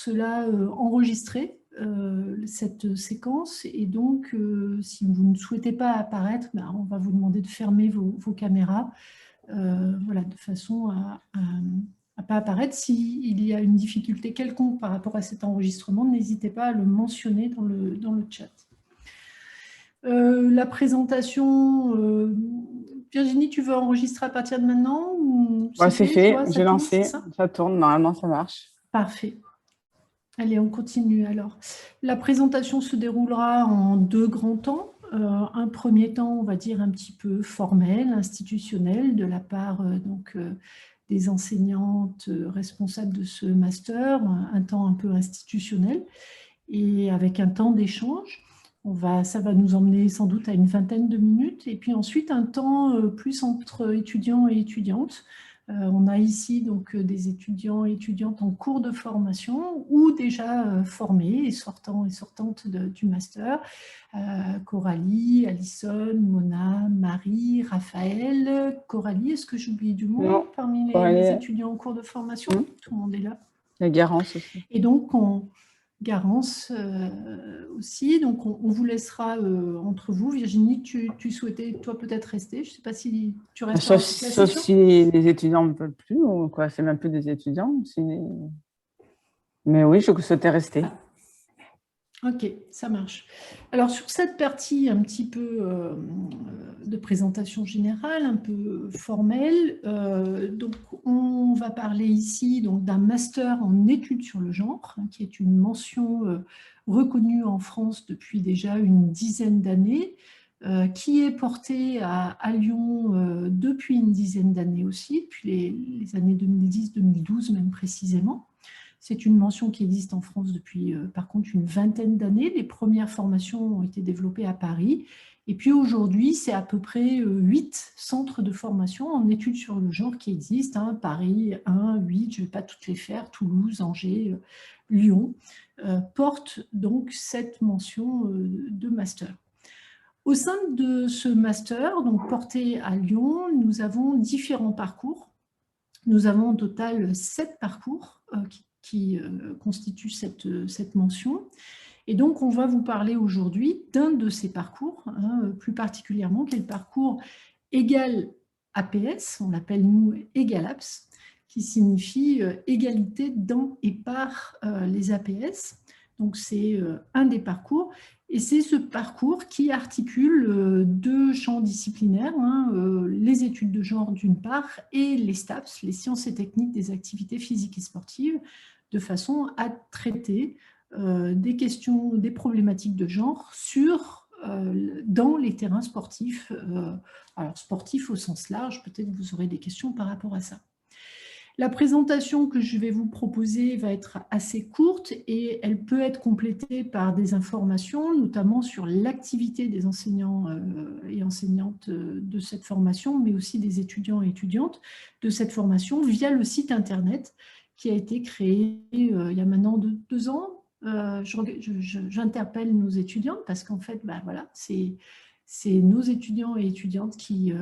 cela enregistrer cette séquence et donc si vous ne souhaitez pas apparaître, on va vous demander de fermer vos caméras voilà, de façon à ne pas apparaître. S'il y a une difficulté quelconque par rapport à cet enregistrement, n'hésitez pas à le mentionner dans le chat. La présentation, Virginie, tu veux enregistrer à partir de maintenant ou c'est fait, j'ai tourne, lancé, ça tourne, normalement ça marche. Parfait. Allez, on continue alors. La présentation se déroulera en 2 grands temps. Un premier temps, on va dire un petit peu formel, institutionnel, de la part des enseignantes responsables de ce master, un temps un peu institutionnel, et avec un temps d'échange. Ça va nous emmener sans doute à une vingtaine de minutes, et puis ensuite un temps plus entre étudiants et étudiantes. On a ici donc des étudiants et étudiantes en cours de formation ou déjà formés et sortants et sortantes du master. Coralie, Alison, Mona, Marie, Raphaël. Coralie, est-ce que j'oublie du monde parmi les étudiants en cours de formation? Tout le monde est là. Il y a Garance aussi. Et donc, Garance aussi. Donc, on vous laissera entre vous. Virginie, tu souhaitais, toi, peut-être rester. Je ne sais pas si tu restes toute la session. Sauf si les étudiants ne veulent plus, ou quoi, c'est même plus des étudiants. Mais oui, je souhaitais rester. Ok, ça marche. Alors, sur cette partie un petit peu de présentation générale, un peu formelle, donc on va parler ici d'un master en études sur le genre, qui est une mention reconnue en France depuis déjà une dizaine d'années, qui est portée à Lyon depuis une dizaine d'années aussi, depuis les années 2010-2012 même précisément. C'est une mention qui existe en France depuis, par contre, une vingtaine d'années. Les premières formations ont été développées à Paris. Et puis aujourd'hui, c'est à peu près 8 centres de formation en études sur le genre qui existent. Paris 1, 8, je ne vais pas toutes les faire, Toulouse, Angers, Lyon, portent donc cette mention de master. Au sein de ce master, donc porté à Lyon, nous avons différents parcours. Nous avons au total 7 parcours qui constituent cette mention. Et donc, on va vous parler aujourd'hui d'un de ces parcours, plus particulièrement, qui est le parcours égal APS, on l'appelle nous EgalAPS, qui signifie égalité dans et par les APS. Donc, c'est un des parcours. Et c'est ce parcours qui articule 2 champs disciplinaires, les études de genre d'une part et les STAPS, les sciences et techniques des activités physiques et sportives, de façon à traiter des questions, des problématiques de genre dans les terrains sportifs. Alors sportifs au sens large, peut-être que vous aurez des questions par rapport à ça. La présentation que je vais vous proposer va être assez courte et elle peut être complétée par des informations, notamment sur l'activité des enseignants et enseignantes de cette formation, mais aussi des étudiants et étudiantes de cette formation via le site internet qui a été créé il y a maintenant 2 ans. J'interpelle nos étudiantes parce qu'en fait, voilà, c'est nos étudiants et étudiantes qui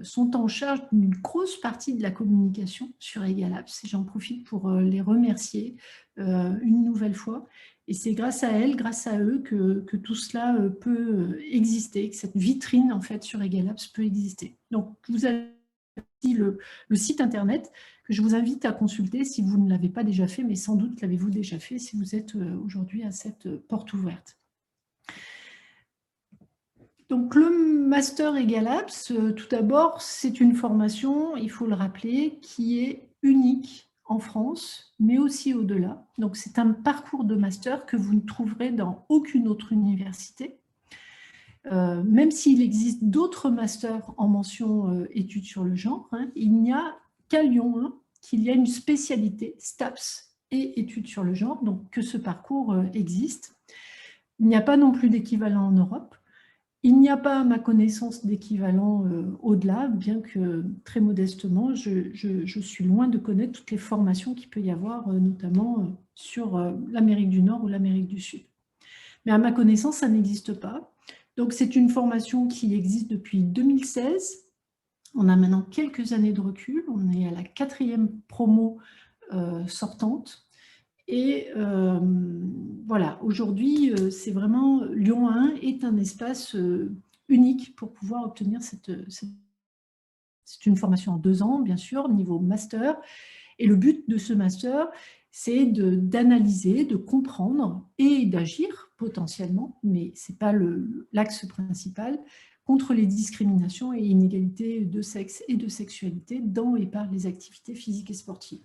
sont en charge d'une grosse partie de la communication sur EgalAPS. J'en profite pour les remercier une nouvelle fois. Et c'est grâce à elles, grâce à eux, que tout cela peut exister, que cette vitrine en fait sur EgalAPS peut exister. Donc, vous avez ici le site internet que je vous invite à consulter si vous ne l'avez pas déjà fait, mais sans doute l'avez-vous déjà fait si vous êtes aujourd'hui à cette porte ouverte. Donc, le Master EgalAPS, tout d'abord, c'est une formation, il faut le rappeler, qui est unique en France, mais aussi au-delà. Donc, c'est un parcours de master que vous ne trouverez dans aucune autre université. Même s'il existe d'autres masters en mention études sur le genre, il n'y a qu'à Lyon qu'il y a une spécialité STAPS et études sur le genre, donc que ce parcours existe. Il n'y a pas non plus d'équivalent en Europe. Il n'y a pas, à ma connaissance, d'équivalent au-delà, bien que très modestement, je suis loin de connaître toutes les formations qu'il peut y avoir, notamment sur l'Amérique du Nord ou l'Amérique du Sud. Mais à ma connaissance, ça n'existe pas. Donc, c'est une formation qui existe depuis 2016. On a maintenant quelques années de recul. On est à la 4e promo sortante. Et voilà, aujourd'hui, c'est vraiment, Lyon 1 est un espace unique pour pouvoir obtenir c'est une formation en 2 ans, bien sûr, niveau master. Et le but de ce master, c'est d'analyser, de comprendre et d'agir potentiellement, mais ce n'est pas l'axe principal, contre les discriminations et inégalités de sexe et de sexualité dans et par les activités physiques et sportives.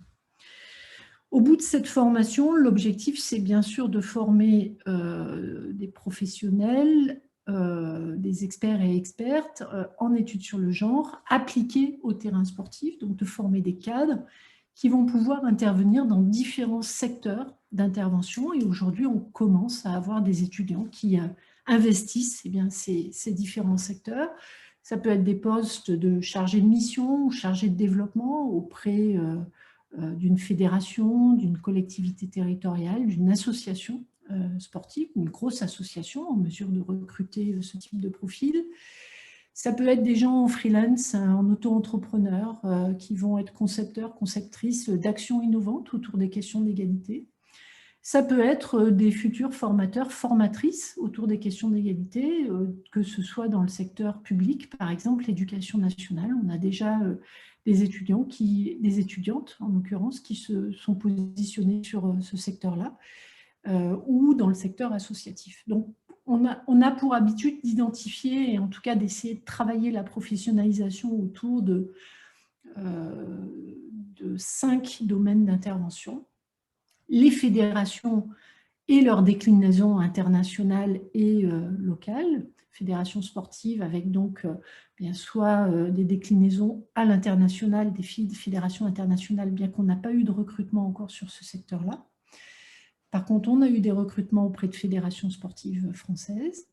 Au bout de cette formation, l'objectif, c'est bien sûr de former des professionnels, des experts et expertes en études sur le genre, appliqués au terrain sportif, donc de former des cadres qui vont pouvoir intervenir dans différents secteurs d'intervention. Et aujourd'hui, on commence à avoir des étudiants qui investissent ces différents secteurs. Ça peut être des postes de chargé de mission ou chargé de développement auprès d'une fédération, d'une collectivité territoriale, d'une association sportive, une grosse association en mesure de recruter ce type de profil. Ça peut être des gens en freelance, en auto-entrepreneur, qui vont être concepteurs, conceptrices d'actions innovantes autour des questions d'égalité. Ça peut être des futurs formateurs, formatrices autour des questions d'égalité, que ce soit dans le secteur public, par exemple l'éducation nationale. On a déjà des étudiantes en l'occurrence, qui se sont positionnées sur ce secteur-là, ou dans le secteur associatif. Donc, on a pour habitude d'identifier, et en tout cas d'essayer de travailler la professionnalisation autour de 5 domaines d'intervention. Les fédérations et leurs déclinaisons internationales et locales, fédérations sportives avec donc bien soit des déclinaisons à l'international, des fédérations internationales, bien qu'on n'a pas eu de recrutement encore sur ce secteur-là. Par contre, on a eu des recrutements auprès de fédérations sportives françaises,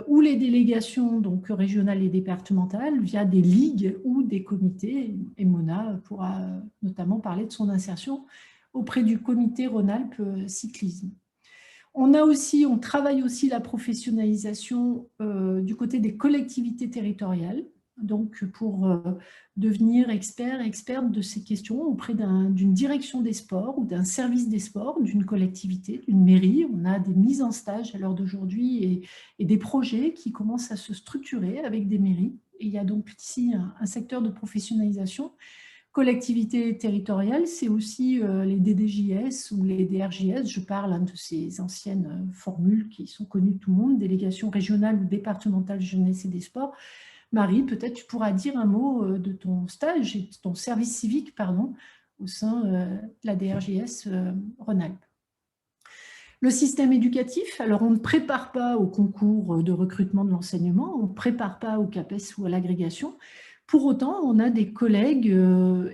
ou les délégations donc régionales et départementales via des ligues ou des comités. Et Mona pourra notamment parler de son insertion auprès du comité Rhône-Alpes cyclisme. On travaille aussi la professionnalisation du côté des collectivités territoriales, donc pour devenir expert et experte de ces questions auprès d'une direction des sports ou d'un service des sports, d'une collectivité, d'une mairie. On a des mises en stage à l'heure d'aujourd'hui et des projets qui commencent à se structurer avec des mairies. Et il y a donc ici un secteur de professionnalisation. Collectivité territoriale, c'est aussi les DDJS ou les DRJS. Je parle de ces anciennes formules qui sont connues de tout le monde, délégation régionale ou départementale jeunesse et des sports. Marie, peut-être tu pourras dire un mot de ton stage et de ton service civique, pardon, au sein de la DRJS Rhône-Alpes. Le système éducatif, alors on ne prépare pas au concours de recrutement de l'enseignement, on ne prépare pas au CAPES ou à l'agrégation. Pour autant, on a des collègues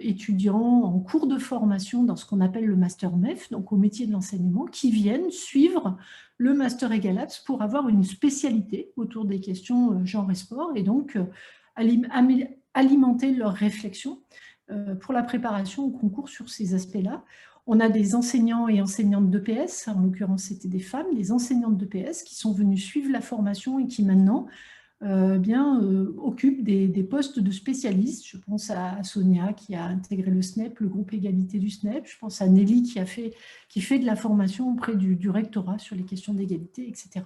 étudiants en cours de formation dans ce qu'on appelle le Master MEF, donc au métier de l'enseignement, qui viennent suivre le Master EgalApps pour avoir une spécialité autour des questions genre et sport, et donc alimenter leur réflexion pour la préparation au concours sur ces aspects-là. On a des enseignants et enseignantes d'EPS, en l'occurrence c'était des femmes, des enseignantes d'EPS qui sont venues suivre la formation et qui maintenant occupent des postes de spécialistes. Je pense à Sonia qui a intégré le SNEP, le groupe égalité du SNEP. Je pense à Nelly qui fait de la formation auprès du rectorat sur les questions d'égalité, etc.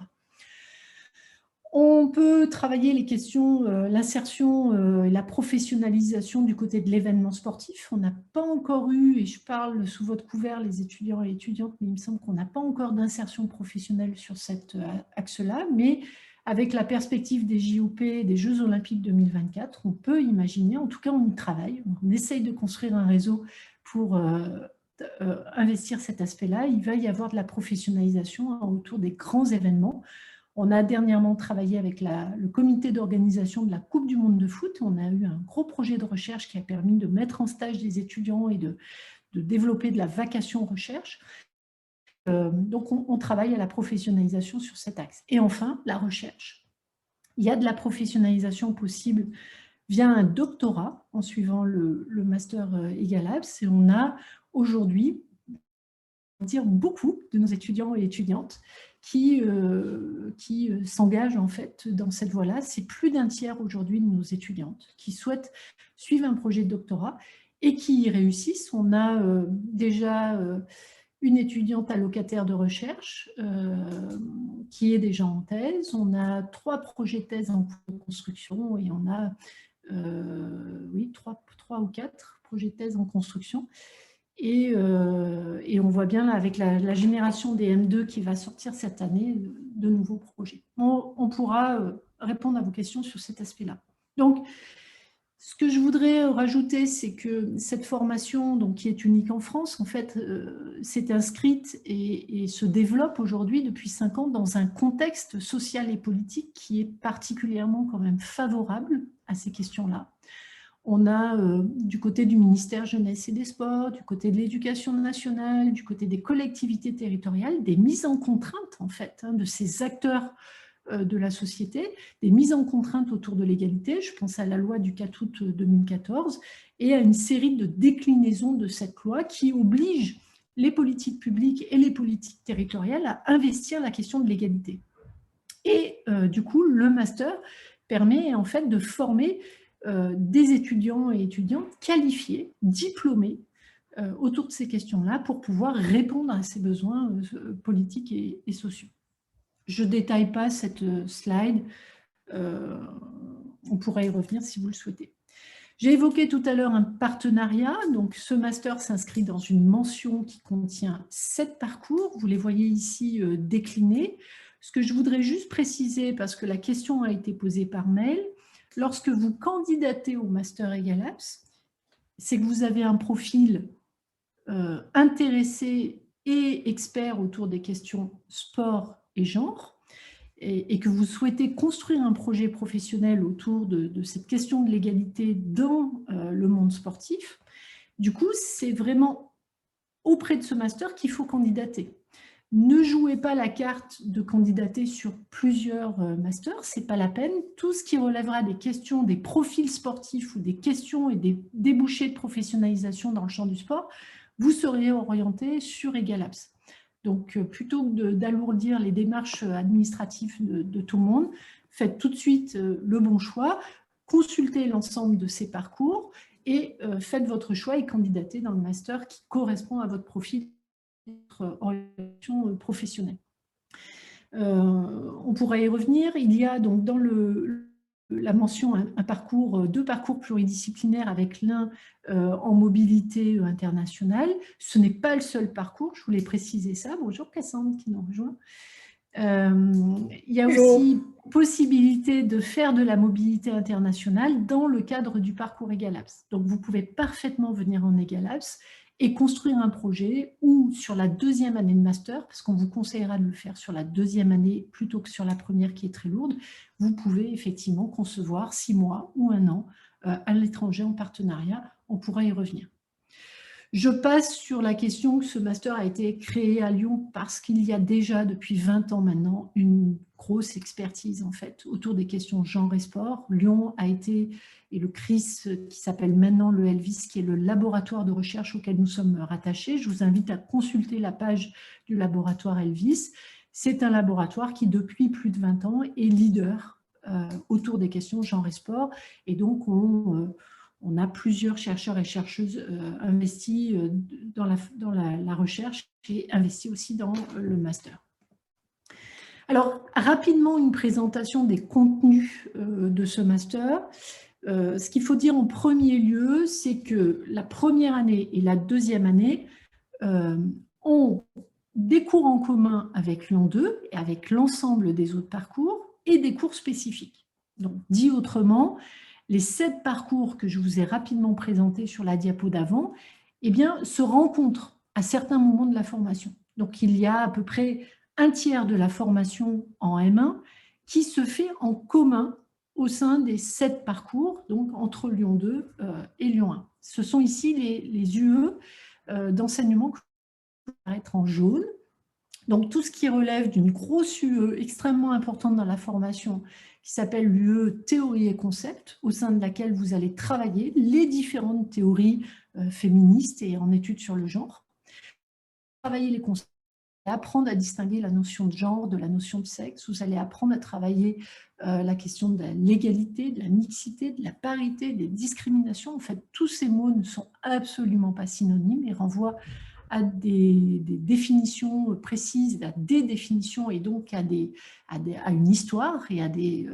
On peut travailler les questions, l'insertion et la professionnalisation du côté de l'événement sportif. On n'a pas encore eu, et je parle sous votre couvert, les étudiants et étudiantes, mais il me semble qu'on n'a pas encore d'insertion professionnelle sur cet axe-là, mais avec la perspective des JOP, des Jeux Olympiques 2024, on peut imaginer, en tout cas on y travaille, on essaye de construire un réseau pour investir cet aspect-là. Il va y avoir de la professionnalisation autour des grands événements. On a dernièrement travaillé avec le comité d'organisation de la Coupe du monde de foot. On a eu un gros projet de recherche qui a permis de mettre en stage des étudiants et de développer de la vacation recherche. Donc, on travaille à la professionnalisation sur cet axe. Et enfin, la recherche. Il y a de la professionnalisation possible via un doctorat en suivant le master EgalApps. Et on a aujourd'hui, beaucoup de nos étudiants et étudiantes qui s'engagent en fait dans cette voie-là. C'est plus d'un tiers aujourd'hui de nos étudiantes qui souhaitent suivre un projet de doctorat et qui y réussissent. On a déjà une étudiante allocataire de recherche qui est déjà en thèse. On a 3 projets de thèse en cours de construction et on a oui, 3 ou 4 projets de thèse en construction. Et on voit bien là, avec la génération des M2 qui va sortir cette année, de nouveaux projets. On pourra répondre à vos questions sur cet aspect-là. Donc, ce que je voudrais rajouter, c'est que cette formation, donc, qui est unique en France, en fait, s'est inscrite et se développe aujourd'hui depuis 5 ans dans un contexte social et politique qui est particulièrement quand même favorable à ces questions-là. On a du côté du ministère Jeunesse et des Sports, du côté de l'Éducation nationale, du côté des collectivités territoriales, des mises en contrainte en fait de ces acteurs de la société, des mises en contrainte autour de l'égalité, je pense à la loi du 4 août 2014, et à une série de déclinaisons de cette loi qui oblige les politiques publiques et les politiques territoriales à investir la question de l'égalité. Et du coup, le master permet en fait de former des étudiants et étudiantes qualifiés, diplômés, autour de ces questions-là pour pouvoir répondre à ces besoins politiques et sociaux. Je ne détaille pas cette slide, on pourra y revenir si vous le souhaitez. J'ai évoqué tout à l'heure un partenariat, donc ce master s'inscrit dans une mention qui contient 7 parcours, vous les voyez ici déclinés. Ce que je voudrais juste préciser, parce que la question a été posée par mail, lorsque vous candidatez au Master EgalApps, c'est que vous avez un profil intéressé et expert autour des questions sport et genre, et que vous souhaitez construire un projet professionnel autour de cette question de l'égalité dans le monde sportif. Du coup, c'est vraiment auprès de ce master qu'il faut candidater. Ne jouez pas la carte de candidater sur plusieurs masters, ce n'est pas la peine. Tout ce qui relèvera des questions, des profils sportifs ou des questions et des débouchés de professionnalisation dans le champ du sport, vous serez orienté sur EgalApps. Donc, plutôt que d'alourdir les démarches administratives de tout le monde, faites tout de suite le bon choix, consultez l'ensemble de ces parcours et faites votre choix et candidatez dans le master qui correspond à votre profil, votre orientation professionnelle. On pourra y revenir. Il y a donc dans la mention deux parcours pluridisciplinaires avec l'un en mobilité internationale. Ce n'est pas le seul parcours, je voulais préciser ça. Bonjour Cassandre qui nous rejoint. Il y a aussi possibilité de faire de la mobilité internationale dans le cadre du parcours EgalApps. Donc vous pouvez parfaitement venir en EgalApps et construire un projet ou sur la 2e année de master, parce qu'on vous conseillera de le faire sur la 2e année plutôt que sur la première qui est très lourde, vous pouvez effectivement concevoir 6 mois ou 1 an à l'étranger en partenariat, on pourra y revenir. Je passe sur la question que ce master a été créé à Lyon parce qu'il y a déjà depuis 20 ans maintenant une grosse expertise en fait autour des questions genre et sport. Lyon a été, et le CRIS qui s'appelle maintenant le Elvis, qui est le laboratoire de recherche auquel nous sommes rattachés. Je vous invite à consulter la page du laboratoire Elvis. C'est un laboratoire qui depuis plus de 20 ans est leader autour des questions genre et sport, et donc on a plusieurs chercheurs et chercheuses investis dans la recherche et investis aussi dans le master. Alors, rapidement, une présentation des contenus de ce master. Ce qu'il faut dire en premier lieu, c'est que la première année et la 2e année ont des cours en commun avec Lyon 2 et avec l'ensemble des autres parcours et des cours spécifiques. Donc, dit autrement, les 7 parcours que je vous ai rapidement présentés sur la diapo d'avant, eh bien, se rencontrent à certains moments de la formation. Donc, il y a à peu près un tiers de la formation en M1 qui se fait en commun au sein des 7 parcours, donc entre Lyon 2 et Lyon 1. Ce sont ici les UE d'enseignement qui vont apparaître en jaune. Donc, tout ce qui relève d'une grosse UE extrêmement importante dans la formation, qui s'appelle l'UE théorie et concept, au sein de laquelle vous allez travailler les différentes théories féministes et en études sur le genre. Travailler les concepts, apprendre à distinguer la notion de genre de la notion de sexe. Vous allez apprendre à travailler la question de l'égalité, de la mixité, de la parité, des discriminations. En fait, tous ces mots ne sont absolument pas synonymes et renvoient à des définitions précises, à des définitions et donc à une histoire et à des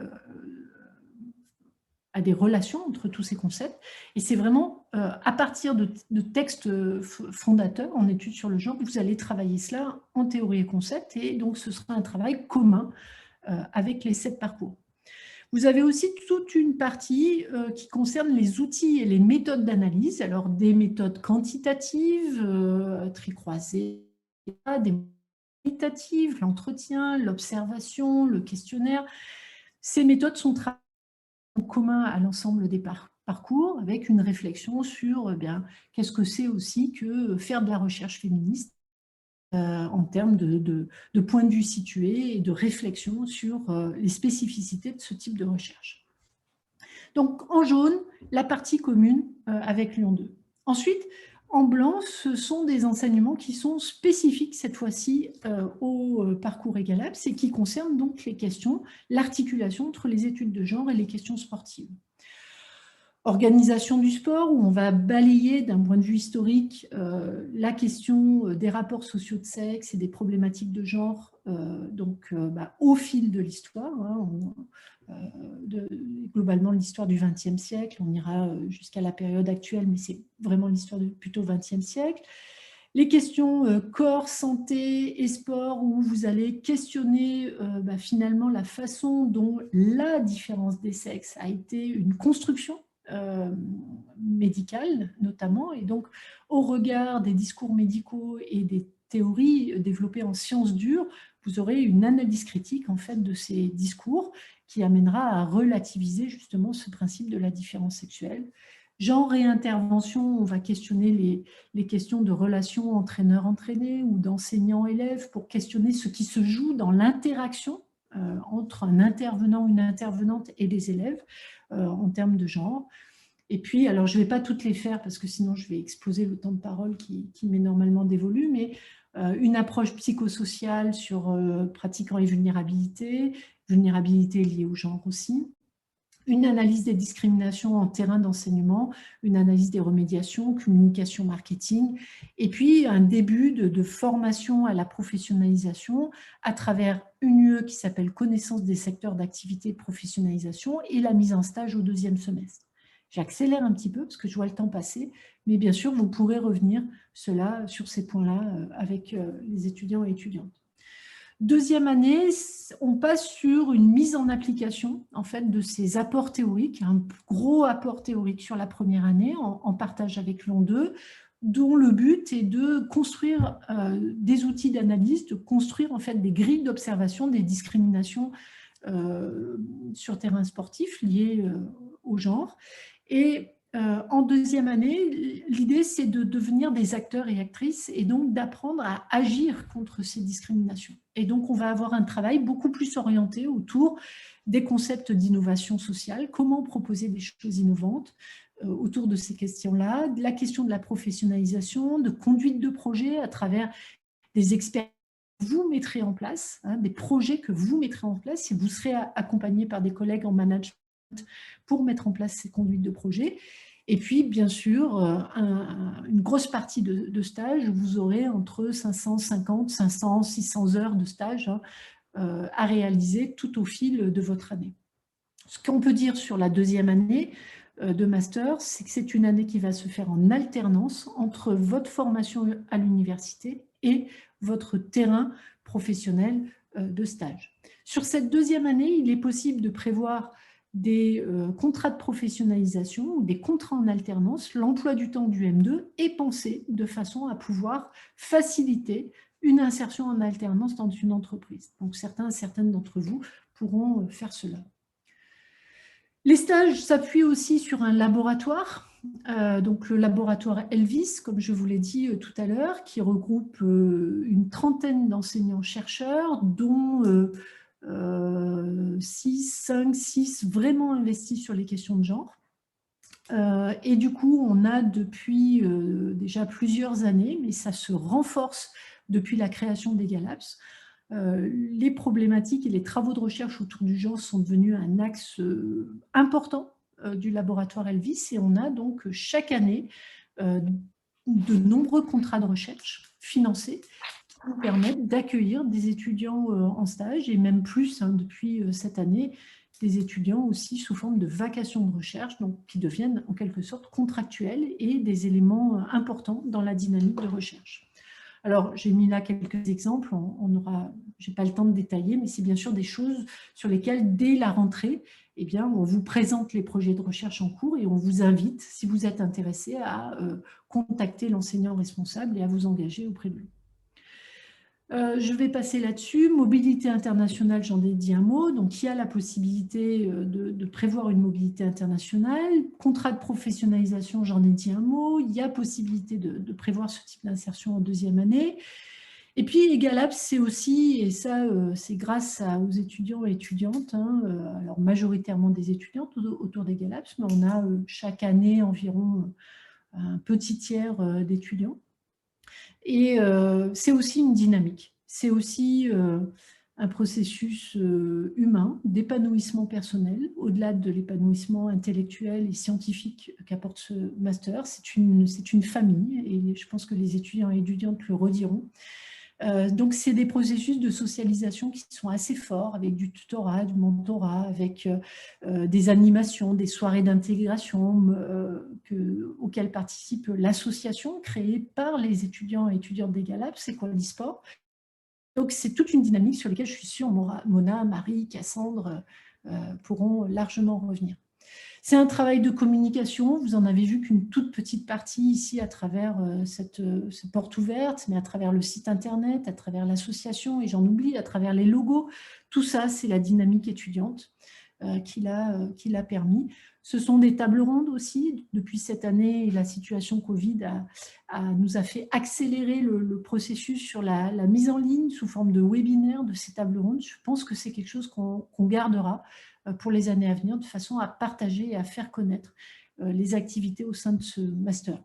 relations entre tous ces concepts. Et c'est vraiment à partir de textes fondateurs en études sur le genre que vous allez travailler cela en théorie et concept, et donc ce sera un travail commun avec les 7 parcours. Vous avez aussi toute une partie qui concerne les outils et les méthodes d'analyse, alors des méthodes quantitatives, tri croisé, des qualitatives, l'entretien, l'observation, le questionnaire. Ces méthodes sont travaillées en commun à l'ensemble des parcours, avec une réflexion sur qu'est-ce que c'est aussi que faire de la recherche féministe en termes de point de vue situé et de réflexion sur les spécificités de ce type de recherche. Donc en jaune, la partie commune avec Lyon 2. Ensuite, en blanc, ce sont des enseignements qui sont spécifiques cette fois-ci au parcours EGALAPS et qui concernent donc les questions, l'articulation entre les études de genre et les questions sportives. Organisation du sport, où on va balayer d'un point de vue historique la question des rapports sociaux de sexe et des problématiques de genre au fil de l'histoire, globalement l'histoire du XXe siècle, on ira jusqu'à la période actuelle, mais c'est vraiment l'histoire plutôt XXe siècle. Les questions corps, santé et sport, où vous allez questionner finalement la façon dont la différence des sexes a été une construction médicale notamment, et donc au regard des discours médicaux et des théories développées en sciences dures, vous aurez une analyse critique en fait de ces discours qui amènera à relativiser justement ce principe de la différence sexuelle. Genre et intervention, on va questionner les questions de relations entraîneur-entraîné ou d'enseignant-élève pour questionner ce qui se joue dans l'interaction entre un intervenant, une intervenante et des élèves en termes de genre. Et puis, alors je ne vais pas toutes les faire parce que sinon je vais exploser le temps de parole qui m'est normalement dévolu, mais une approche psychosociale sur pratiquants et vulnérabilité liée au genre aussi, une analyse des discriminations en terrain d'enseignement, une analyse des remédiations, communication, marketing, et puis un début de formation à la professionnalisation à travers une UE qui s'appelle Connaissance des secteurs d'activité et de professionnalisation et la mise en stage au 2e semestre. J'accélère un petit peu parce que je vois le temps passer, mais bien sûr, vous pourrez revenir sur ces points-là avec les étudiants et étudiantes. Deuxième année, on passe sur une mise en application en fait, de ces apports théoriques, un gros apport théorique sur la première année en partage avec Lyon 2, dont le but est de construire des outils d'analyse, de construire en fait des grilles d'observation des discriminations sur terrain sportif liées au genre. Et en deuxième année, l'idée c'est de devenir des acteurs et actrices et donc d'apprendre à agir contre ces discriminations. Et donc on va avoir un travail beaucoup plus orienté autour des concepts d'innovation sociale, comment proposer des choses innovantes autour de ces questions-là, de la question de la professionnalisation, de conduite de projet à travers des experts que vous mettrez en place, des projets que vous mettrez en place et vous serez accompagné par des collègues en management pour mettre en place ces conduites de projet. Et puis, bien sûr, une grosse partie de stage, vous aurez entre 550, 500, 600 heures de stage à réaliser tout au fil de votre année. Ce qu'on peut dire sur la deuxième année de master, c'est que c'est une année qui va se faire en alternance entre votre formation à l'université et votre terrain professionnel de stage. Sur cette deuxième année, il est possible de prévoir des contrats de professionnalisation ou des contrats en alternance. L'emploi du temps du M2 est pensé de façon à pouvoir faciliter une insertion en alternance dans une entreprise. Donc certaines d'entre vous pourront faire cela. Les stages s'appuient aussi sur un laboratoire, donc le laboratoire Elvis, comme je vous l'ai dit tout à l'heure, qui regroupe une trentaine d'enseignants-chercheurs, dont 5, 6 vraiment investis sur les questions de genre. Et du coup, on a depuis déjà plusieurs années, mais ça se renforce depuis la création d'EGALAPS, les problématiques et les travaux de recherche autour du genre sont devenus un axe important du laboratoire Elvis, et on a donc chaque année de nombreux contrats de recherche financés qui nous permettent d'accueillir des étudiants en stage, et même plus depuis cette année, des étudiants aussi sous forme de vacations de recherche, donc qui deviennent en quelque sorte contractuels et des éléments importants dans la dynamique de recherche. Alors, j'ai mis là quelques exemples, je n'ai pas le temps de détailler, mais c'est bien sûr des choses sur lesquelles, dès la rentrée, eh bien, on vous présente les projets de recherche en cours et on vous invite, si vous êtes intéressé, à contacter l'enseignant responsable et à vous engager auprès de lui. Je vais passer là-dessus. Mobilité internationale, j'en ai dit un mot. Donc, il y a la possibilité de prévoir une mobilité internationale. Contrat de professionnalisation, j'en ai dit un mot. Il y a possibilité de prévoir ce type d'insertion en deuxième année. Et puis, EgalApps, c'est aussi, et ça, c'est grâce aux étudiants et étudiantes, alors majoritairement des étudiantes autour d'EgalApps, mais on a chaque année environ un petit tiers d'étudiants. Et c'est aussi une dynamique, c'est aussi un processus humain d'épanouissement personnel, au-delà de l'épanouissement intellectuel et scientifique qu'apporte ce master. C'est une famille, et je pense que les étudiants et étudiantes le rediront. Donc, c'est des processus de socialisation qui sont assez forts, avec du tutorat, du mentorat, avec des animations, des soirées d'intégration auxquelles participe l'association créée par les étudiants et étudiantes d'EgalApps, c'est Qualisport. Donc, c'est toute une dynamique sur laquelle je suis sûre Mona, Marie, Cassandre pourront largement revenir. C'est un travail de communication, vous en avez vu qu'une toute petite partie ici à travers cette porte ouverte, mais à travers le site internet, à travers l'association, et j'en oublie, à travers les logos. Tout ça, c'est la dynamique étudiante qui l'a permis. Ce sont des tables rondes aussi. Depuis cette année, la situation Covid nous a fait accélérer le processus sur la mise en ligne sous forme de webinaire de ces tables rondes. Je pense que c'est quelque chose qu'on gardera pour les années à venir, de façon à partager et à faire connaître les activités au sein de ce master.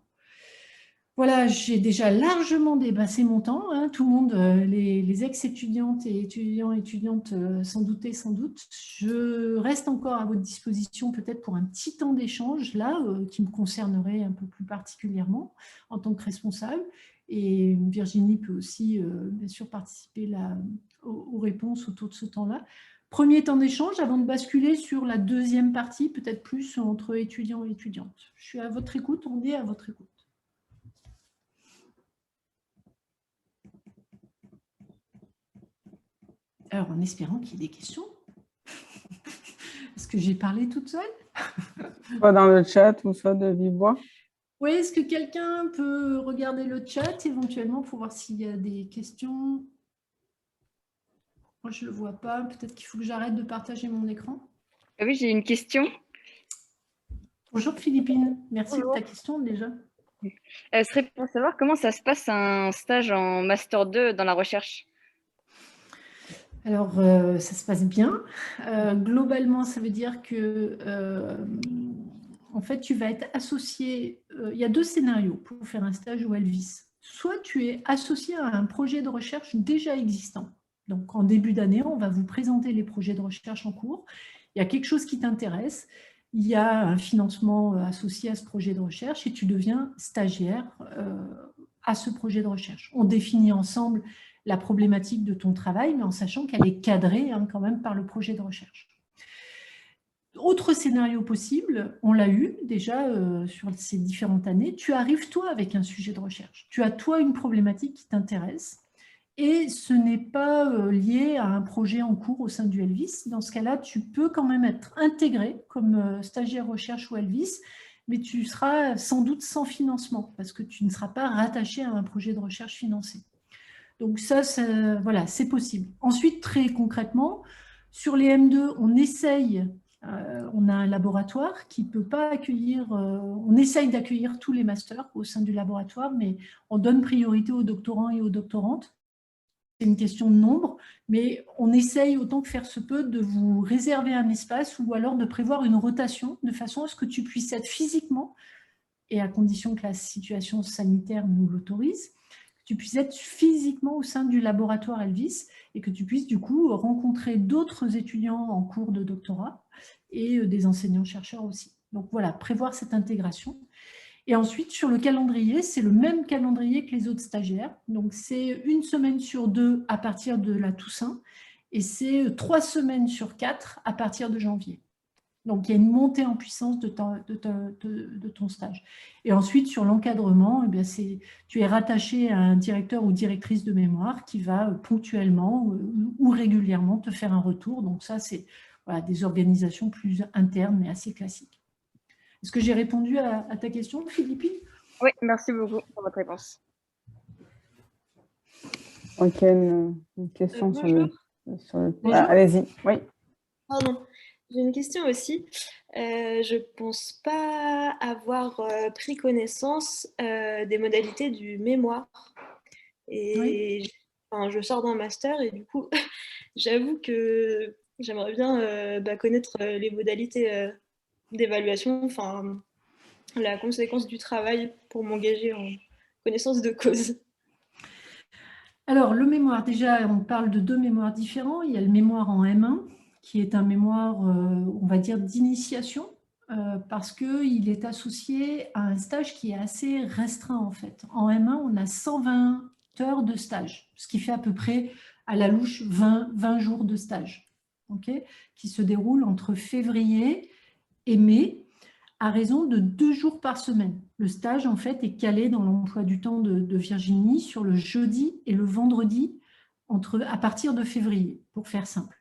Voilà, j'ai déjà largement dépassé mon temps. Tout le monde, les ex-étudiantes et étudiantes s'en doutaient sans doute. Je reste encore à votre disposition peut-être pour un petit temps d'échange, là, qui me concernerait un peu plus particulièrement en tant que responsable. Et Virginie peut aussi, bien sûr, participer aux réponses autour de ce temps-là. Premier temps d'échange avant de basculer sur la deuxième partie, peut-être plus entre étudiants et étudiantes. Je suis à votre écoute, on est à votre écoute. Alors, en espérant qu'il y ait des questions, est-ce que j'ai parlé toute seule? Soit dans le chat ou soit de vive voix. Oui, est-ce que quelqu'un peut regarder le chat éventuellement pour voir s'il y a des questions? Moi, je ne le vois pas. Peut-être qu'il faut que j'arrête de partager mon écran. Oui, j'ai une question. Bonjour Philippine, merci de ta question déjà. Ce serait pour savoir comment ça se passe un stage en Master 2 dans la recherche. Alors, ça se passe bien. Globalement, ça veut dire que, en fait, tu vas être associé. Il y a deux scénarios pour faire un stage au Elvis. Soit tu es associé à un projet de recherche déjà existant. Donc, en début d'année, on va vous présenter les projets de recherche en cours. Il y a quelque chose qui t'intéresse. Il y a un financement associé à ce projet de recherche et tu deviens stagiaire à ce projet de recherche. On définit ensemble la problématique de ton travail, mais en sachant qu'elle est cadrée quand même par le projet de recherche. Autre scénario possible, on l'a eu déjà sur ces différentes années, tu arrives toi avec un sujet de recherche. Tu as toi une problématique qui t'intéresse et ce n'est pas lié à un projet en cours au sein du Elvis. Dans ce cas-là, tu peux quand même être intégré comme stagiaire recherche au Elvis, mais tu seras sans doute sans financement parce que tu ne seras pas rattaché à un projet de recherche financé. Donc ça, voilà, c'est possible. Ensuite, très concrètement, sur les M2, on essaye, on a un laboratoire qui ne peut pas accueillir, on essaye d'accueillir tous les masters au sein du laboratoire, mais on donne priorité aux doctorants et aux doctorantes. C'est une question de nombre, mais on essaye autant que faire se peut de vous réserver un espace ou alors de prévoir une rotation de façon à ce que tu puisses être physiquement, et à condition que la situation sanitaire nous l'autorise, tu puisses être physiquement au sein du laboratoire Elvis et que tu puisses du coup rencontrer d'autres étudiants en cours de doctorat et des enseignants-chercheurs aussi. Donc voilà, prévoir cette intégration. Et ensuite, sur le calendrier, c'est le même calendrier que les autres stagiaires. Donc, c'est 1 semaine sur 2 à partir de la Toussaint et c'est 3 semaines sur 4 à partir de janvier. Donc, il y a une montée en puissance de ton stage. Et ensuite, sur l'encadrement, tu es rattaché à un directeur ou directrice de mémoire qui va ponctuellement ou régulièrement te faire un retour. Donc, ça, c'est des organisations plus internes, mais assez classiques. Est-ce que j'ai répondu à ta question, Philippine? Oui, merci beaucoup pour votre réponse. Ok, une question sur le... allez-y, oui. Pardon, j'ai une question aussi. Je pense pas avoir pris connaissance des modalités du mémoire. Et je sors d'un master et du coup, j'avoue que j'aimerais bien connaître les modalités d'évaluation, enfin la conséquence du travail pour m'engager en connaissance de cause. Alors, le mémoire, déjà, on parle de 2 mémoires différents. Il y a le mémoire en M1, qui est un mémoire, on va dire, d'initiation, parce qu'il est associé à un stage qui est assez restreint, en fait. En M1, on a 120 heures de stage, ce qui fait à peu près, à la louche, 20 jours de stage, qui se déroulent entre février et mai, à raison de 2 jours par semaine. Le stage, en fait, est calé dans l'emploi du temps de Virginie sur le jeudi et le vendredi à partir de février, pour faire simple.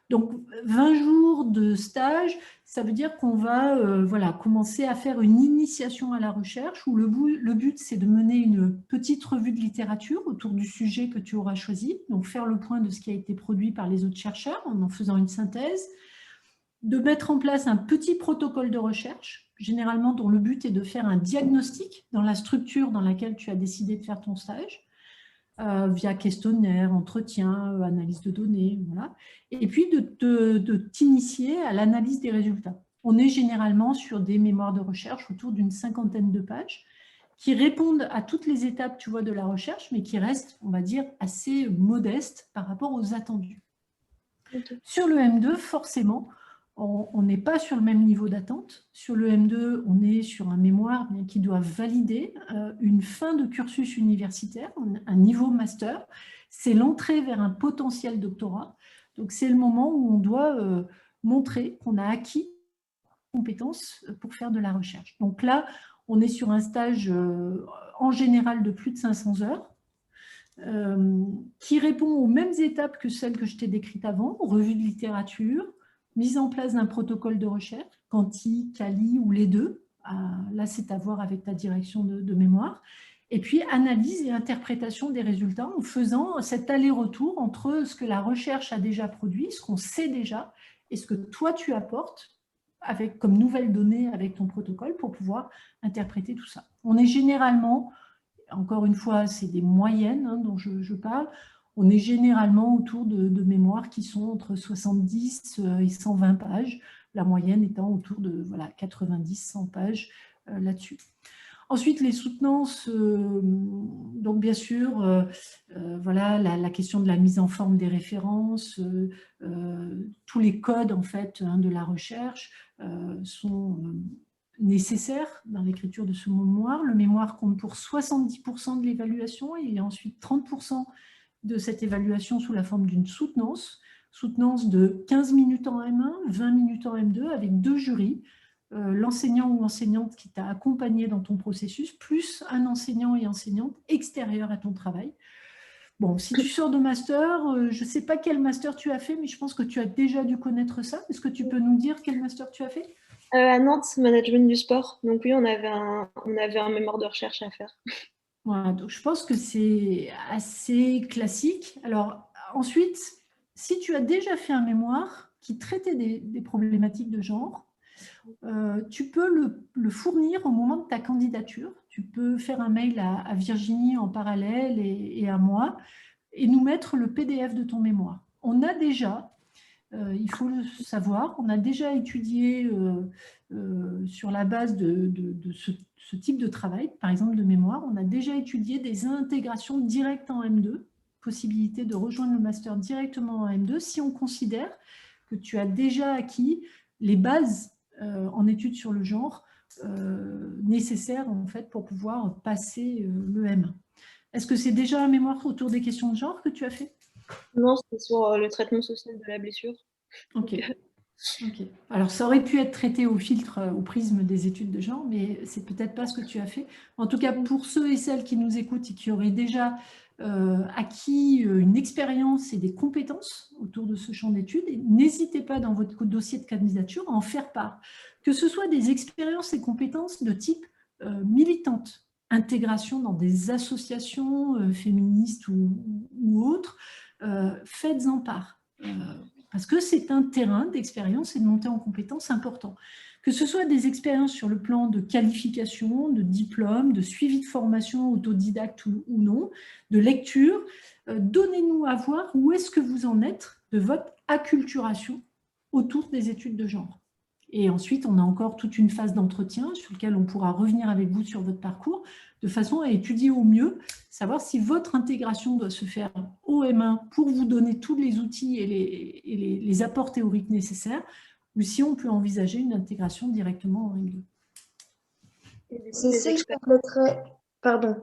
Donc, 20 jours de stage, ça veut dire qu'on va commencer à faire une initiation à la recherche où le but, c'est de mener une petite revue de littérature autour du sujet que tu auras choisi, donc faire le point de ce qui a été produit par les autres chercheurs en faisant une synthèse, de mettre en place un petit protocole de recherche, généralement dont le but est de faire un diagnostic dans la structure dans laquelle tu as décidé de faire ton stage, via questionnaire, entretien, analyse de données, voilà. Et puis de t'initier à l'analyse des résultats. On est généralement sur des mémoires de recherche autour d'une 50aine de pages qui répondent à toutes les étapes, tu vois, de la recherche, mais qui restent, on va dire, assez modestes par rapport aux attendus. Okay. Sur le M2, forcément, on n'est pas sur le même niveau d'attente. Sur le M2, on est sur un mémoire qui doit valider une fin de cursus universitaire, un niveau master. C'est l'entrée vers un potentiel doctorat. Donc, c'est le moment où on doit montrer qu'on a acquis des compétences pour faire de la recherche. Donc là, on est sur un stage en général de plus de 500 heures. Qui répond aux mêmes étapes que celles que je t'ai décrites avant, revue de littérature, mise en place d'un protocole de recherche, quanti, quali ou les deux, là c'est à voir avec ta direction de mémoire, et puis analyse et interprétation des résultats en faisant cet aller-retour entre ce que la recherche a déjà produit, ce qu'on sait déjà, et ce que toi tu apportes comme nouvelles données avec ton protocole pour pouvoir interpréter tout ça. On est généralement... Encore une fois, c'est des moyennes dont je parle. On est généralement autour de mémoires qui sont entre 70 et 120 pages, la moyenne étant autour de 90-100 pages là-dessus. Ensuite, les soutenances, donc bien sûr, la question de la mise en forme des références, tous les codes en fait de la recherche sont nécessaire dans l'écriture de ce mémoire. Le mémoire compte pour 70% de l'évaluation et ensuite 30% de cette évaluation sous la forme d'une soutenance de 15 minutes en M1, 20 minutes en M2 avec 2 jurys, l'enseignant ou enseignante qui t'a accompagné dans ton processus, plus un enseignant et enseignante extérieur à ton travail. Bon, si tu sors de master, je ne sais pas quel master tu as fait, mais je pense que tu as déjà dû connaître ça. Est-ce que tu peux nous dire quel master tu as fait ? À Nantes, management du sport. Donc oui, on avait un mémoire de recherche à faire. Voilà, donc je pense que c'est assez classique. Alors ensuite, si tu as déjà fait un mémoire qui traitait des problématiques de genre, tu peux le fournir au moment de ta candidature. Tu peux faire un mail à Virginie en parallèle et à moi et nous mettre le PDF de ton mémoire. On a déjà... il faut le savoir, on a déjà étudié sur la base de ce type de travail, par exemple de mémoire, on a déjà étudié des intégrations directes en M2, possibilité de rejoindre le master directement en M2 si on considère que tu as déjà acquis les bases en études sur le genre nécessaires en fait, pour pouvoir passer le M1. Est-ce que c'est déjà un mémoire autour des questions de genre que tu as fait? Non, c'était sur le traitement social de la blessure. Ok. Ok. Alors, ça aurait pu être traité au filtre, au prisme des études de genre, mais c'est peut-être pas ce que tu as fait. En tout cas, pour ceux et celles qui nous écoutent et qui auraient déjà acquis une expérience et des compétences autour de ce champ d'études, n'hésitez pas dans votre dossier de candidature à en faire part. Que ce soit des expériences et compétences de type militante, intégration dans des associations féministes ou autres, faites-en part. Parce que c'est un terrain d'expérience et de montée en compétences important. Que ce soit des expériences sur le plan de qualification, de diplôme, de suivi de formation autodidacte ou non, de lecture, donnez-nous à voir où est-ce que vous en êtes de votre acculturation autour des études de genre. Et ensuite, on a encore toute une phase d'entretien sur laquelle on pourra revenir avec vous sur votre parcours, de façon à étudier au mieux, savoir si votre intégration doit se faire au M1 pour vous donner tous les outils et les apports théoriques nécessaires, ou si on peut envisager une intégration directement en M2. Cécile, je compléterai... Pardon.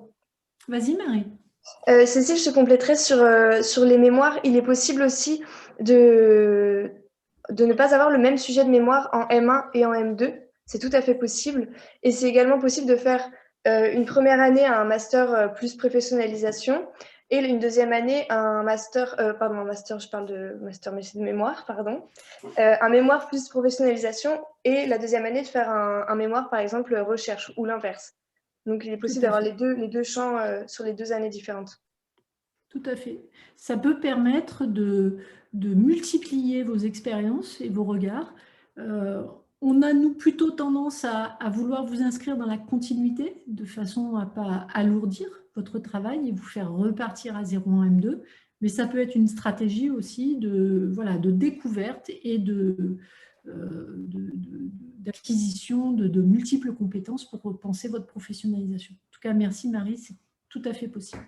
Vas-y, Marie. Cécile, je compléterai sur les mémoires. Il est possible aussi de ne pas avoir le même sujet de mémoire en M1 et en M2. C'est tout à fait possible. Et c'est également possible de faire une première année un master plus professionnalisation et une deuxième année un master, je parle de master métier de mémoire, pardon, un mémoire plus professionnalisation et la deuxième année de faire un mémoire, par exemple, recherche ou l'inverse. Donc, il est possible d'avoir les deux champs sur les 2 années différentes. Tout à fait. Ça peut permettre de multiplier vos expériences et vos regards. On a, nous, plutôt tendance à vouloir vous inscrire dans la continuité, de façon à ne pas alourdir votre travail et vous faire repartir à 0 en M2. Mais ça peut être une stratégie aussi de découverte et d'acquisition de multiples compétences pour penser votre professionnalisation. En tout cas, merci Marie, c'est tout à fait possible.